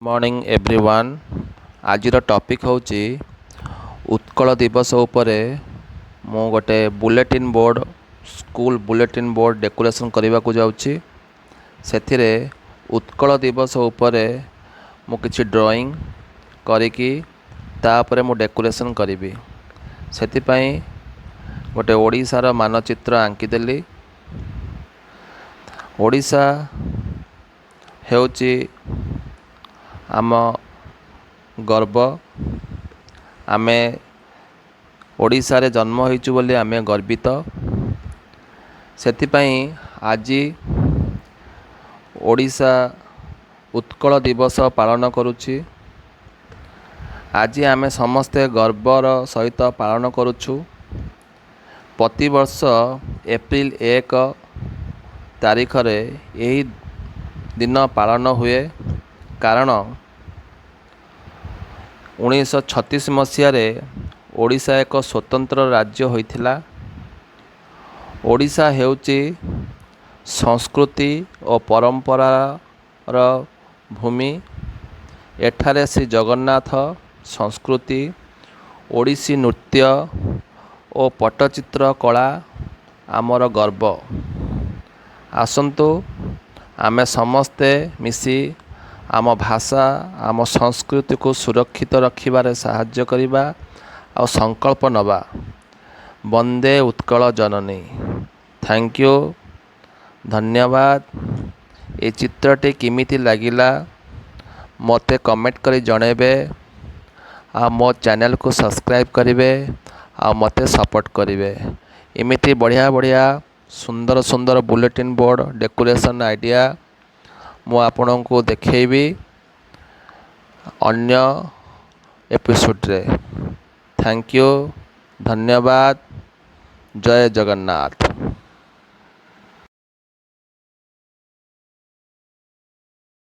Morning everyone. आज topic होची उत्कल दिवस उपरे मु गोटे bulletin board school bulletin board decoration करने को जाऊँगी। से उत्कल दिवस उपरे मु किछि ड्राइंग करिकी तापर मु डेकोरेशन करी से गोटे ओडिशार मानचित्र आंकीदेली। ओडिशा हेउची आम गर्व। आमे ओडिशा रे जन्म होइछु बोली आमे गर्वित। सेतिपई आज ओडिशा उत्कल दिवस पालन करुछि। आज आमे समस्ते गर्वर सहित पालन करुछु। प्रति वर्ष एप्रिल 1 तारीख रे यही दिन पालन हुए। कारण 1936 मसीह ओडिशा एक स्वतंत्र राज्य होइथिला। ओडिशा हेउची संस्कृति और परंपरार भूमि। एठारे श्री जगन्नाथ संस्कृति, ओडिसी नृत्य और पट्टचित्र कला आमर गर्व। आसंतु आमे समस्ते मिसी आम भाषा आम संस्कृति को सुरक्षित रखिबारे साहाय्य करिबा और संकल्प नबा। वंदे उत्कल जननी। थैंक यू, धन्यवाद। ये चित्रटी किमिति लागिला मते कमेंट करी जणेबे आ मो चैनल को सब्सक्राइब करिवे आ मते सपोर्ट करिवे। इमिति बढ़िया बढ़िया सुंदर सुंदर बुलेटिन बोर्ड डेकोरेशन आइडिया मु आपन को देखेबी अन्य एपिसोड रे। थैंक यू, धन्यवाद। जय जगन्नाथ।